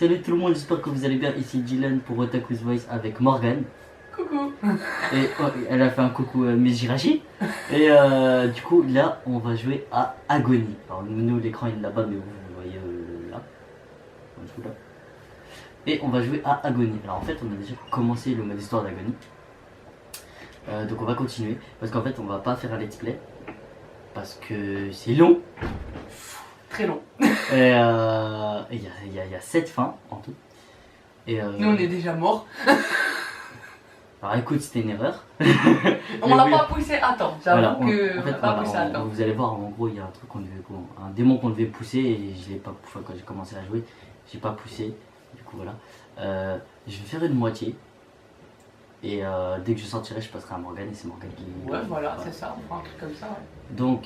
Salut tout le monde, j'espère que vous allez bien. Ici Dylan pour Otaku's Voice avec Morgane. Coucou. Et elle a fait un coucou Mejirachi. Et du coup là on va jouer à Agony. Alors nous l'écran il est là-bas mais vous le voyez là. Du coup, là. Et on va jouer à Agony. Alors en fait on a déjà commencé le mode histoire d'Agony. Donc on va continuer. Parce qu'en fait on va pas faire un let's play. Parce que c'est long. Très long. Et il y a 7 fins en tout. Et Nous on est déjà morts. Alors écoute, c'était une erreur. On l'a pas poussé à temps. J'avoue Voilà, que en fait, on l'a pas voilà, poussé à temps. vous allez voir, en gros, il y a un truc un démon qu'on devait pousser et je l'ai pas poussé quand j'ai commencé à jouer. J'ai pas poussé. Du coup voilà. Je vais faire une moitié. Et dès que je sortirai, je passerai à Morgane et c'est Morgane qui. Ouais, voilà, c'est ça. On fera un truc comme ça. Ouais. Donc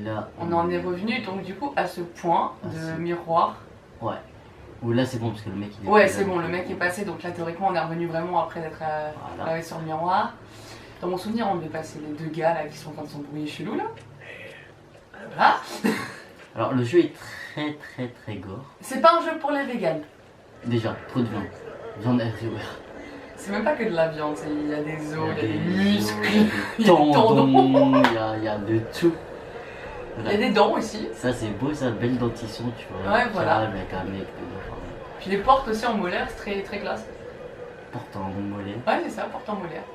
là. On en est revenu donc du coup à ce point de miroir. Ouais. Ou là c'est bon parce que le mec il est. Ouais, c'est bon, le mec est passé. Donc là théoriquement on est revenu vraiment après d'être Voilà. sur le miroir. Dans mon souvenir, on devait passer les deux gars là qui sont en train de s'embrouiller chelou là. Voilà. Alors le jeu est très gore. C'est pas un jeu pour les véganes. Déjà, trop de viande. Viande everywhere. C'est même pas que de la viande, il y a des os, il y a des muscles, il il y a des tendons, il y a de tout. Il y a des dents aussi. Ça c'est beau, ça, belle dentition, tu vois. Ouais, voilà. Avec un mec, Puis les portes aussi en molaire, c'est très classe. porte en mollet. Ouais, c'est ça, porte en molaire.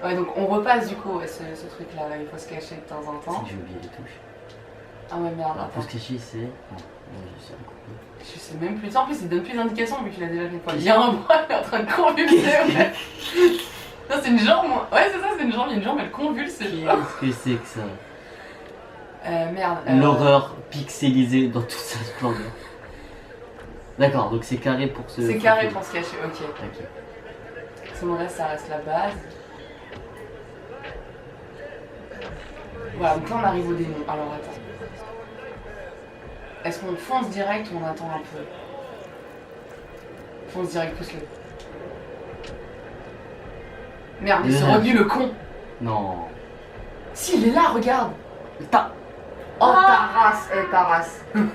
Ouais, donc on repasse du coup ce truc là, il faut se cacher de temps en C'est temps. que j'ai oublié les touches. Ah ouais, merde, Alors pour attends. se cacher, c'est. Non, je sais pas. Je sais même plus. En plus, il donne plus d'indications vu qu'il a déjà fait quoi. Il y a un bras, il est en train de convulser. Ouais. Non, c'est une jambe. Ouais, c'est ça, c'est une jambe. Il y a une jambe, elle convulse. Qu'est-ce que c'est que ça? Merde. L'horreur pixelisée dans toute sa splendeur. D'accord, donc c'est carré pour se. C'est carré pour se cacher, ok. Ok. Sinon, ça reste la base. Voilà, donc là on arrive au démon. Alors attends. Est-ce qu'on fonce direct ou on attend un peu? Fonce direct, pousse-le. Merde, il s'est revenu le con. Non. Si, il est là, regarde. Putain. Oh, ta race, ta race. Je suis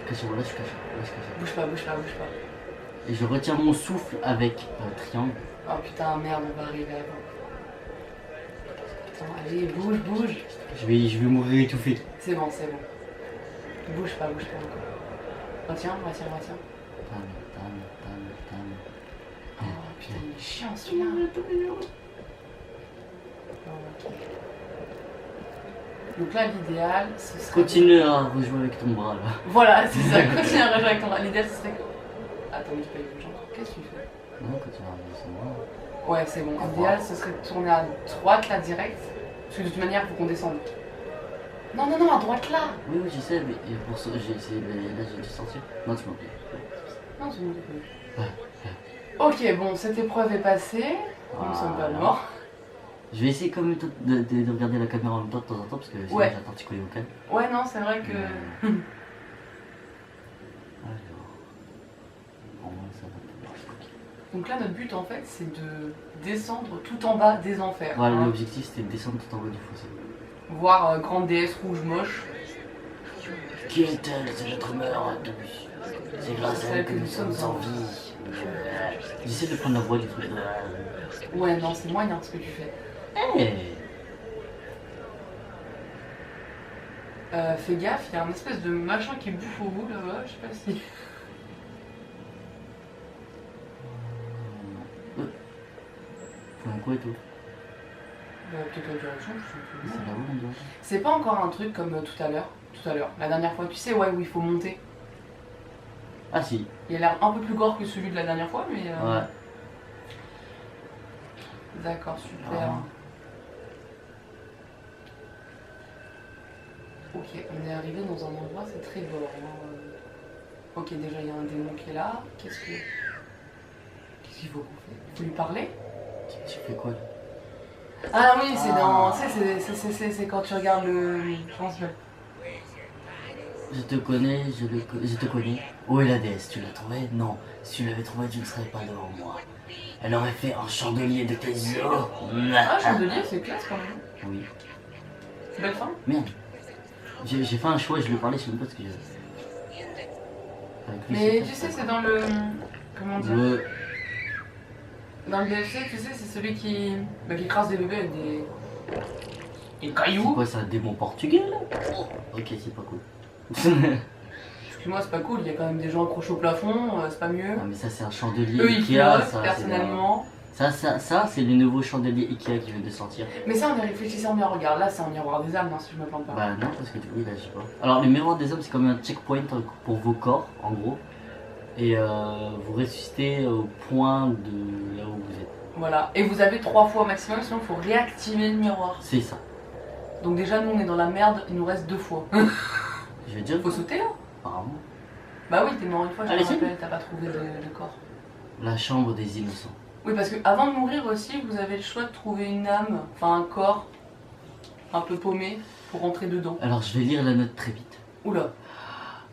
caché, voilà, je suis caché. Là, je suis caché. Bouge pas, bouge pas, bouge pas. Et je retiens mon souffle avec triangle. Oh putain, merde, on va arriver avant. Putain, allez, bouge, bouge. Je vais mourir étouffé. C'est bon, c'est bon. Bouge pas encore. Retiens. Oh putain, il est chiant celui-là. Oh, ok. Donc là, l'idéal, ce serait. Continue à rejouer avec ton bras là. Voilà, c'est ça, continue à rejouer avec ton bras. L'idéal, ce serait que. Attends, mais tu peux y bouger. Qu'est-ce que tu fais? Non, continue à rejouer son bras. Ouais, c'est bon. L'idéal, ce serait de tourner à droite là direct. Parce que de toute manière, il faut qu'on descende. Non, à droite là. Oui, je sais, mais pour ça, j'ai essayé, là j'ai dû sortir. Non, tu m'as oublié. Non, c'est bon, j'ai pas Ouais. Ok, bon, cette épreuve est passée. Nous ne sommes pas morts. Je vais essayer quand même de regarder la caméra en même temps de temps en temps parce que sinon Ouais. j'attends petit coller au calme. Ouais, non, c'est vrai que. Alors. Au moins ça va. Donc là, notre but en fait, c'est de descendre tout en bas des enfers. Voilà, hein. l'objectif c'était de descendre tout en bas du fossé. Voir grande déesse rouge moche. Qui est-elle? C'est notre mère. C'est grâce à elle que nous sommes en vie. J'essaie de prendre la voix du truc. Ouais, non, c'est moyen ce que tu fais. Hey. Fais gaffe, il y a un espèce de machin qui bouffe au bout là-bas, je sais pas si. Faut un quoi et tout? Peut-être la direction, je sais C'est plus. là-haut on doit. C'est pas encore un truc comme tout à l'heure. La dernière fois, tu sais, ouais, où il faut monter. Ah si. Il a l'air un peu plus gore que celui de la dernière fois, mais. Ouais. D'accord, super. Ah. Ok, on est arrivé dans un endroit, c'est très gore. Hein. Ok, déjà il y a un démon qui est là. Qu'est-ce qu'il faut qu'on fait? Il faut lui parler? Tu fais quoi là? Ah oui, c'est dans. Tu sais, c'est quand tu regardes le. Je pense que. Je te connais, je te connais. Où est la déesse? Tu l'as trouvée? Non. Si tu l'avais trouvée, tu ne serais pas devant moi. Elle aurait fait un chandelier de tes yeux. Ah, chandelier, c'est classe quand même. Oui. Belle fin. Merde. J'ai fait un choix et je lui parlais, je sais même pas ce que j'ai. avec lui, Mais c'est tu sais, pas c'est dans le. Comment dire le... Dans le DLC, tu sais, c'est celui qui écrase des bébés avec des C'est cailloux. quoi, c'est un démon portugais là? Oh, ok, c'est pas cool. Excuse-moi, c'est pas cool, il y a quand même des gens accrochés au plafond, c'est pas mieux. Non mais ça c'est un chandelier Eux, ils Ikea, flottent, ça, personnellement. ça c'est le nouveau chandelier Ikea qui vient de sortir. Mais ça, on y réfléchissait en miroir. Regarde, là, c'est un miroir des âmes, hein, si je me plante pas. Bah non, parce que du coup il agit pas. Alors le miroir des hommes c'est comme un checkpoint pour vos corps en gros. Et vous ressuscitez au point de là où vous êtes. Voilà. Et vous avez 3 fois maximum, sinon il faut réactiver le miroir. C'est ça. Donc déjà, nous, on est dans la merde, il nous reste 2 fois. Je vais dire. Faut sauter, là. Apparemment. Bah oui, t'es mort une fois, je Allez, me rappelle, t'as pas trouvé de corps. La chambre des innocents. Oui, parce que avant de mourir aussi, vous avez le choix de trouver une âme, enfin un corps un peu paumé pour rentrer dedans. Alors je vais lire la note très vite. Oula.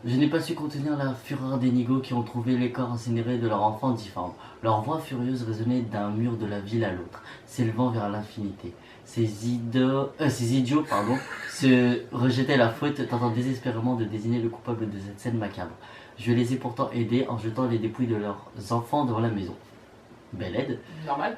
Je n'ai pas su contenir la fureur des nigauds qui ont trouvé les corps incinérés de leur enfant difforme. Leur voix furieuse résonnait d'un mur de la ville à l'autre, s'élevant vers l'infinité. Ces idiots se rejetaient la faute, tentant désespérément de désigner le coupable de cette scène macabre. Je les ai pourtant aidés en jetant les dépouilles de leurs enfants devant la maison. Belle aide. Normal.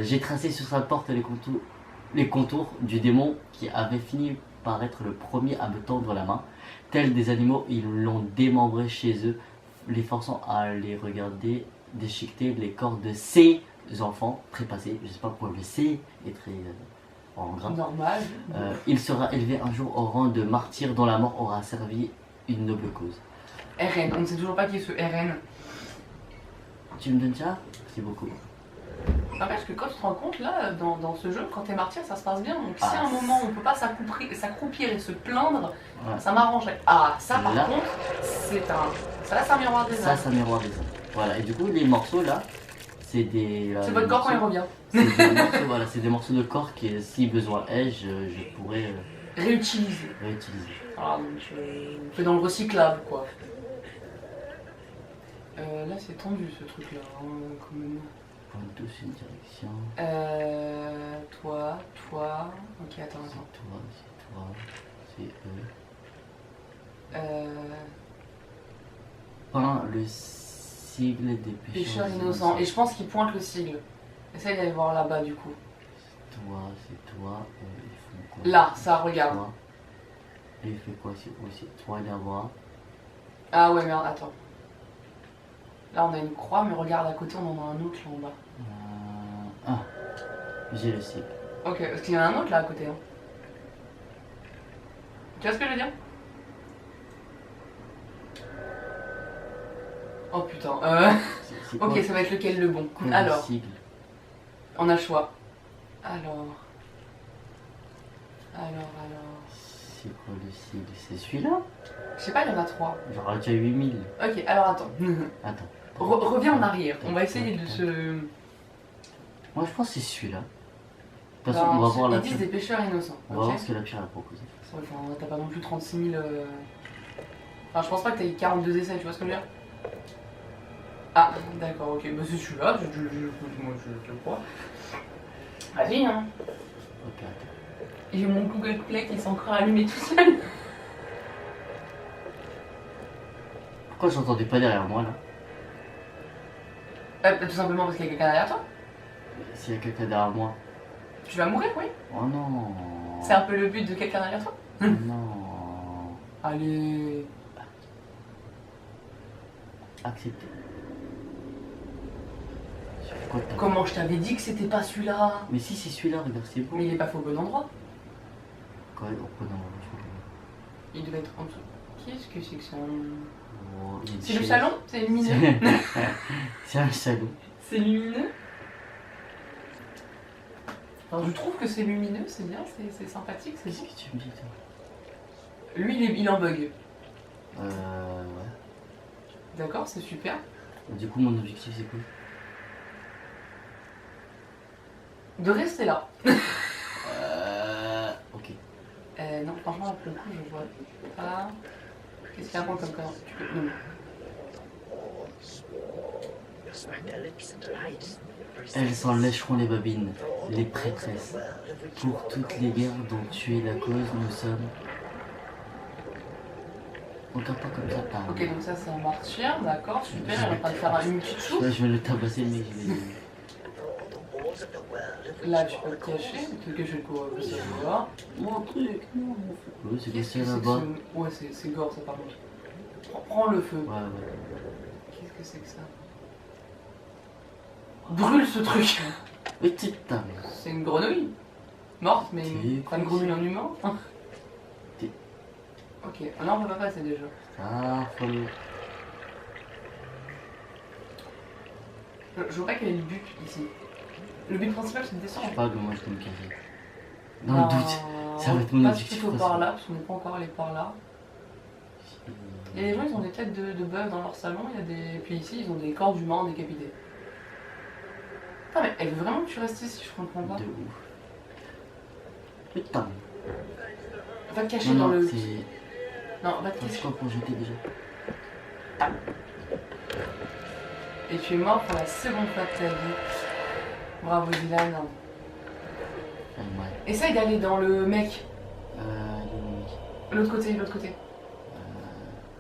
J'ai tracé sur sa porte les contours du démon qui avait fini par être le premier à me tendre la main. Tels des animaux, ils l'ont démembré chez eux, les forçant à les regarder déchiqueter les corps de ses enfants trépassés. Je sais pas pourquoi le C est très en gras. Normal. Il sera élevé un jour au rang de martyr dont la mort aura servi une noble cause. RN, on ne sait toujours pas qui est ce RN. Tu me donnes ça? C'est beaucoup. N'empêche que quand tu te rends compte, là, dans ce jeu, quand t'es martyr, ça se passe bien. Donc si Ah, à un moment on peut pas s'accroupir et se plaindre, Ouais. ça m'arrangerait. Ah, ça par Là. contre, c'est un. Ça là, c'est un miroir des Ça, âmes. c'est un miroir des hommes. Voilà, et du coup, les morceaux là, c'est des. C'est votre corps quand il revient. C'est des morceaux, voilà, c'est des morceaux de corps qui, si besoin est, je pourrais Réutiliser. réutiliser. Voilà, donc on fait dans le recyclable, quoi. Là, c'est tendu ce truc-là, hein, quand même. Point tous une direction. Toi. Ok, attends. C'est toi, c'est eux. Peint le sigle des Pêcheurs innocents. Et je pense qu'il pointe le sigle. Essaye d'aller voir là-bas, du coup. C'est toi, ils font quoi? Là, ça, regarde. Toi. Et il fait quoi? C'est aussi toi là-bas. Ah ouais, merde, attends. Là, on a une croix, mais regarde, à côté, on en a un autre, là, en bas. Ah, j'ai le sigle. Ok, parce qu'il y en a un autre, là, à côté. Hein. Tu vois ce que je veux dire? Oh putain. C'est Ok, quoi? ça va être lequel le bon? Quoi, le Alors, sigle on a le choix. Alors. C'est quoi le sigle? C'est celui-là? Je sais pas, il y en a 3. J'aurais déjà 8000. Ok, alors attends. Attends. Reviens en arrière. On va essayer de se. Moi je pense que c'est celui-là. De toute façon, on va voir la Ils disent pierre. des pêcheurs innocents. On va Ok. voir ce que la pierre a proposé. Enfin, t'as pas non plus 36 000. Enfin, je pense pas que t'aies 42 essais, tu vois ce que je veux dire? Ah, d'accord, ok. Bah, c'est celui-là, moi je le crois. Vas-y, hein. Ok, attends. J'ai mon Google Play qui s'est encore allumé tout seul. Pourquoi j'entendais pas derrière moi là? Tout simplement parce qu'il y a quelqu'un derrière toi. S'il y a quelqu'un derrière moi. Tu vas mourir, oui. Oh non. C'est un peu le but de quelqu'un derrière toi. Oh non. Allez. Accepté. Quoi, t'as- Comment je t'avais dit que c'était pas celui-là? Mais si c'est celui-là, regarde, c'est beau. Mais il est pas fait au bon endroit. Quoi, oh, non, Il devait être en dessous. Qu'est-ce que c'est que ça? oh, il y a une C'est le chaise. salon? C'est lumineux? C'est un salon. C'est lumineux? Alors, je trouve que c'est lumineux, c'est bien, c'est sympathique, c'est Qu'est-ce bon. que tu me dis toi? Lui, il est en bug. Ouais. D'accord, c'est super. Du coup, mon objectif c'est quoi? De rester là. Ok. Non, franchement, pour le coup, je vois pas. Qu'est-ce qu'il y a comme corps? Tu peux. Non. Elles s'en lécheront les babines, les prêtresses. Pour toutes les guerres dont tu es la cause, nous sommes. Regarde pas comme ça, t'as. Ok, donc ça c'est un martyr, d'accord, super, il est en train de faire une petite soupe. Ouais, je vais le tabasser, le mec, je vais. Là, tu peux te cacher, te cacher quoi, ça se voit. Mon truc, non, mon feu. Ouais, c'est Qu'est-ce cassé que c'est que là-bas. ce... Ouais, c'est gore ça par contre. Prends le feu. Ouais, ouais. Qu'est-ce que c'est que ça? Brûle ce truc. Mais putain, mais. C'est une grenouille. Morte, mais C'est pas une grenouille en humain. T'es- Ok, là on peut pas passer déjà. Ah, faut le. Je vois pas quel est le but ici. Le but principal c'est de Je descendre. sais pas comment je peux me casser. Dans le doute. ça va être mon on passe objectif plutôt principal. par là, parce qu'on n'est pas encore allé par là. Il y a des gens, ils ont des têtes de bœuf dans leur salon, il y a des... Puis ici, ils ont des corps d'humains décapités. Putain, mais elle veut vraiment que tu restes ici, je comprends pas. De ouf. Putain. Va te cacher Non, dans non, le... c'est. Non, va te C'est cacher. quoi pour jeter déjà? Et tu es mort pour la seconde fois de ta vie. Bravo Dylan. Ah, ouais. Essaye d'aller dans le mec. Il est où, mec? L'autre côté, l'autre côté.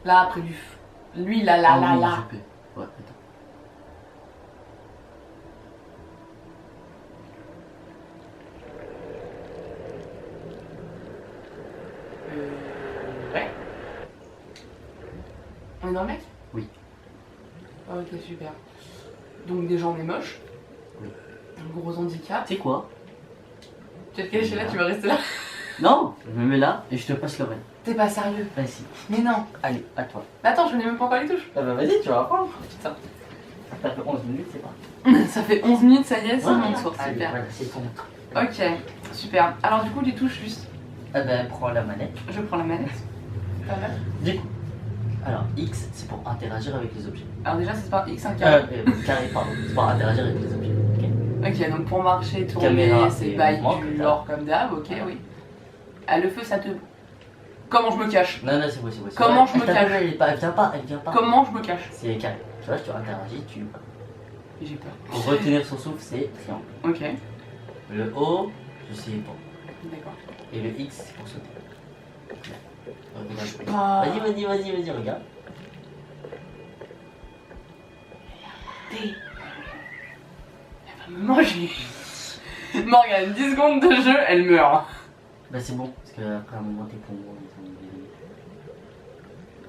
Là, près du feu. Lui, là, là, Ah là, oui, là. je peux. Ouais, attends. Ouais. On est dans le mec? Oui. Ok, super. Donc déjà on est moche. Oui. Un gros handicap. Tu sais quoi? Tu vas te cacher là, tu vas rester là. Non, je me mets là et je te passe le reste. T'es pas sérieux. Vas-y. Mais non. Allez, à toi. Mais attends, je connais même pas encore les touches. Ah bah vas-y, tu vas apprendre. Putain. Ça fait 11 minutes, c'est pas. Ça fait 11 minutes, ça y est, c'est Ouais, mon tour. allez, Super. voilà, c'est ton tour. Ok, super. Alors du coup, les touches juste. Ah ben, prends la manette. Je prends la manette. Pas mal. Du coup. Alors, X, c'est pour interagir avec les objets. Alors déjà, c'est pas X, un carré. Carré, pardon. C'est pour interagir avec les objets. Ok. Ok, donc pour marcher, tourner, Caméra c'est et bail mouvement, du comme lore comme d'hab, ok, oui. Ah, le feu, ça te... Comment je me cache? Non, non, c'est bon, c'est bon. Comment je me cache? Elle vient pas, elle vient pas. Comment je me cache? C'est carré. Tu vois, tu interagis, tu. J'ai peur. Pour retenir son souffle, c'est triangle. Ok, Le O, je sais pas. d'accord. Et le X, c'est pour sauter. Regarde. Ah. Vas-y, regarde. Elle va me manger. Morgane, 10 secondes de jeu, elle meurt. Bah c'est bon, parce qu'après un moment tes poumons ils sont...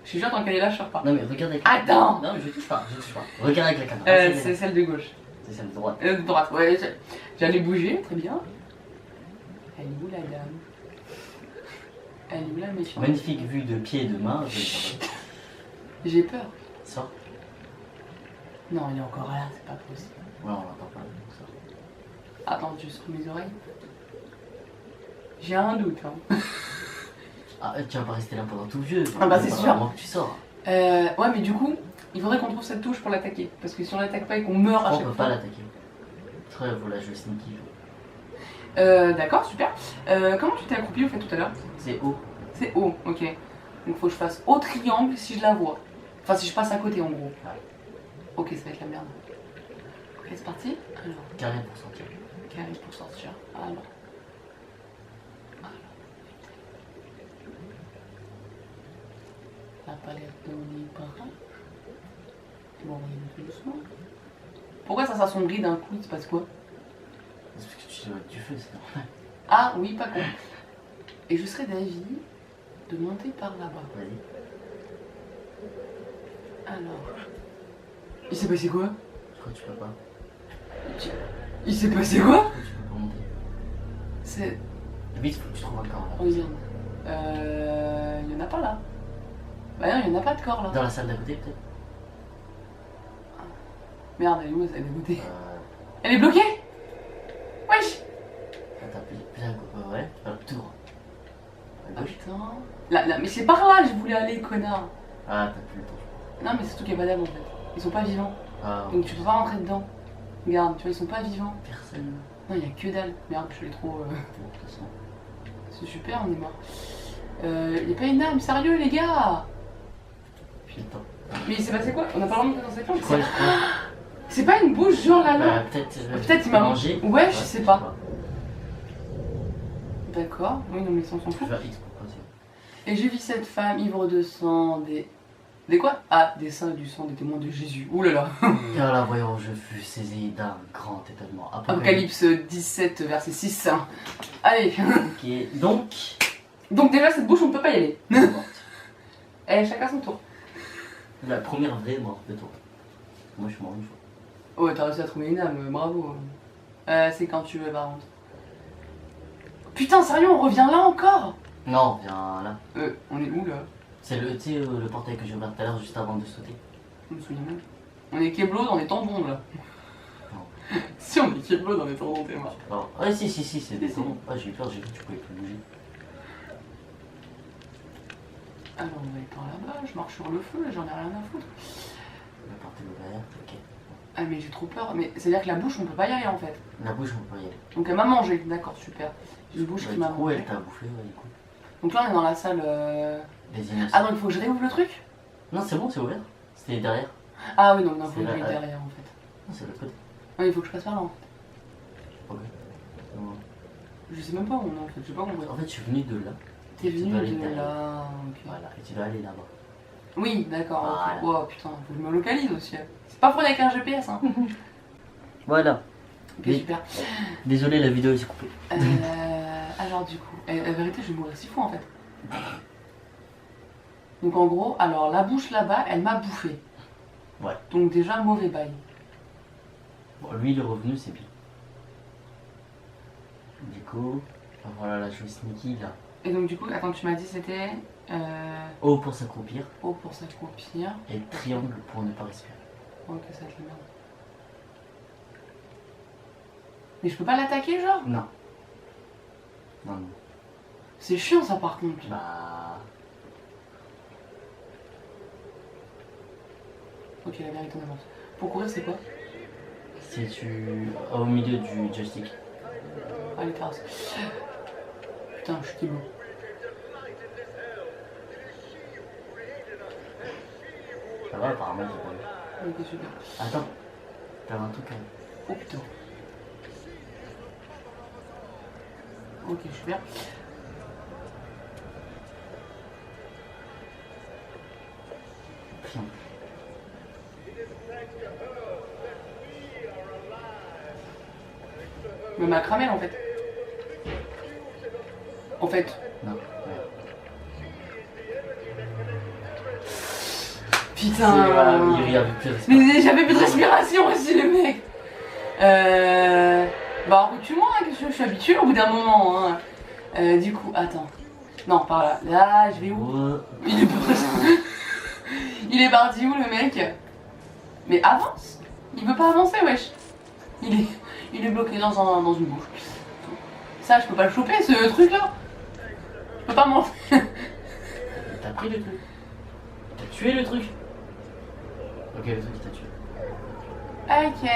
Je suis juste tant qu'elle est là, je sors pas. Non mais regarde avec Attends. Non mais je touche pas. Regarde avec la caméra. C'est celle de gauche. C'est celle de droite. De droite, ouais, j'allais bouger, très bien. Elle est où la dame? Elle est où la méchante? Magnifique vue de pied et de main, je vais le faire. J'ai peur. Sors. Non, il est encore là, c'est pas possible. Ouais, on l'entend pas. Donc ça. Attends, je secoue mes oreilles. J'ai un doute, hein. Ah, tu vas pas rester là pendant tout le jeu. Ah bah, c'est sûr. Avant que tu sors. Ouais, mais du coup, il faudrait qu'on trouve cette touche pour l'attaquer. Parce que si on l'attaque pas et qu'on meurt à On chaque peut fois. pas l'attaquer. Très voilà, je sneaky. D'accord, super. Comment tu t'es accroupi au fait tout à l'heure? C'est haut. C'est haut, ok. Donc faut que je fasse au triangle si je la vois. Enfin, si je passe à côté en gros. Ouais. Ok, ça va être la merde. Ok, c'est parti. Alors, Carré pour sortir. carré pour sortir. Alors. La palette de pareil. Bon, on va y aller doucement. Pourquoi ça s'assombrit d'un coup? Il se passe quoi? C'est parce que tu dois du feu, c'est normal. Ah oui, pas con. Et je serais d'avis de monter par là-bas. Vas-y. Alors. Il s'est passé quoi? Je crois que tu peux pas. Il s'est passé quoi? Je crois que tu peux pas monter. C'est. Vite, faut que tu trouves un corps là. Oh merde. Il y en a pas là. Bah non, il y en a pas de corps là. Dans la salle d'à côté peut-être. Merde, elle est où celle de côté? Euh... Elle est bloquée? Wesh! Attends, plus un coup. Ouais, alors tout droit. À Ah gauche. putain. Là, mais c'est par là que je voulais aller, connard. Ah, t'as plus le temps, je crois. Non, mais c'est tout qui est pas d'âme en fait. Ils sont pas vivants. Ah, Donc tu peux pas rentrer dedans. Regarde, tu vois, ils sont pas vivants. personne. Non, il y a que dalle. Merde, je suis trop. Bon, de toute façon. C'est super, on est mort. Y a pas une arme, sérieux les gars? Puis le temps. Mais il s'est passé quoi? On a pas rentré dans cette chambre? Je crois. C'est pas une bouche genre là là? Peut-être. Peut-être il m'a mangé. Ouais, je sais pas. D'accord. Oui, non, mais ça, on s'en Je fout. vais faire X pour passer. Et j'ai vu cette femme ivre de sang, des quoi? Ah, des saints et du sang des témoins de Jésus. Ouh là là. Et là, voyons, je fus saisi d'un grand étonnement. Apocalypse 17, verset 6. Allez. Ok, Donc déjà, cette bouche, on ne peut pas y aller. morte. Eh, chacun son tour. La première vraie mort de toi. Moi, je suis mort une fois. Oh, t'as réussi à trouver une âme, bravo. C'est quand tu veux, par contre. Putain, sérieux, on revient là encore? Non, viens là. On est où là? C'est le, tu sais, le portail que j'ai ouvert tout à l'heure juste avant de sauter. Je me souviens même. On est Keblo dans les tendons là. Non. Si, on est Keblo dans les tendons, t'es mort. Alors, ouais, si, c'est des tendons. Ah, j'ai eu peur, j'ai cru que tu pouvais plus bouger. Alors, on va être par là-bas, je marche sur le feu, j'en ai rien à foutre. La porte est ouverte, ok. Ah, mais j'ai trop peur. Mais c'est-à-dire que la bouche, on peut pas y aller en fait. La bouche, on peut y aller. Donc elle m'a mangé, d'accord, super. J'ai une bouche qui m'a Du coup, mangé. elle t'a bouffé, ouais, du coup. Donc là, on est dans la salle. Les innocents. Ah, donc il faut que je réouvre le truc? Non, c'est bon, c'est ouvert. C'était derrière. Ah, oui, donc il faut C'est que là, je vais derrière en fait. Non, c'est de l'autre côté. Ouais, il faut que je passe par là en fait. Ok. Bon. Je sais même pas où on est en fait, j'ai pas compris. En fait, je suis venu de là. T'es tu venu dois aller de derrière. là. Ok. Voilà, et tu dois aller là-bas. Oui, d'accord. Voilà. Ok. Oh putain, faut que je me localise aussi. C'est pas faux avec un GPS, hein. Voilà. Ok, Oui. super. Désolé, la vidéo s'est coupée. Alors du coup, la vérité, je vais mourir si fou en fait. Donc en gros, alors la bouche là-bas, elle m'a bouffé. Ouais. Donc déjà, mauvais bail. Bon, lui, le revenu, c'est bien. Du coup, voilà, là, je vais sneaky là. Et donc du coup, attends, tu m'as dit c'était O pour s'accroupir O pour s'accroupir. et triangle pour ne pas respirer. Ok, ça te le merde. Mais je peux pas l'attaquer, genre? Non. Non, non. C'est chiant ça par contre. Bah. Ok, la vérité on avance. Pour courir, c'est quoi? Si tu. Au milieu du joystick. Ah, les terrasses. Putain, je suis Kibou. Ça va, apparemment, j'ai pas vu. Ok, super. Attends, t'avais un truc à. Oh putain. Ok, super. Putain. Mais m'a cramé en fait. En fait. Non, ouais. Putain. Voilà, il y avait plus de respiration. Mais j'avais plus de respiration aussi, le mec. Bah, recule-moi, hein, qu'est-ce que je suis habituée au bout d'un moment. Hein. Du coup, attends. Non, par là. Là, je vais où? Ouais. Il est parti. Il est parti où, le mec? Mais avance. Il veut pas avancer, wesh. Il est bloqué dans une bouche. Ça, je peux pas le choper, ce truc-là. Je peux pas manger. T'as pris le truc. T'as tué le truc. Ok, le truc il t'a tué. Ok.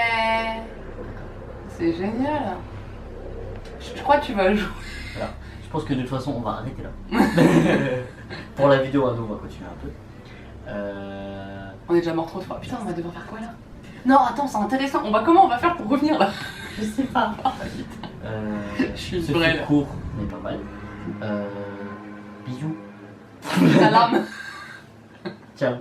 C'est génial. Je crois que tu vas jouer. Voilà. Je pense que de toute façon on va arrêter là. Pour la vidéo à nous, on va continuer un peu. On est déjà mort trop de fois. Putain, on va devoir faire quoi là? Non, attends, c'est intéressant. Comment on va faire pour revenir là? Je sais pas. Je suis ce brêle. film court mais pas mal. Bisous. Salam. Ciao.